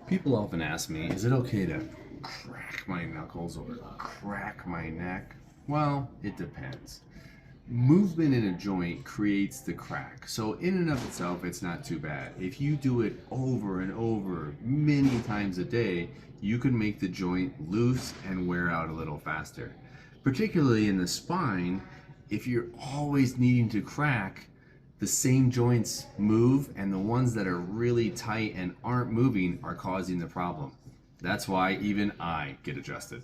People often ask me, is it okay to crack my knuckles or crack my neck? Well, it depends. Movement in a joint creates the crack, so in and of itself, it's not too bad. If you do it over and over many times a day, you can make the joint loose and wear out a little faster. Particularly in the spine, if you're always needing to crack, the same joints move, and the ones that are really tight and aren't moving are causing the problem. That's why even I get adjusted.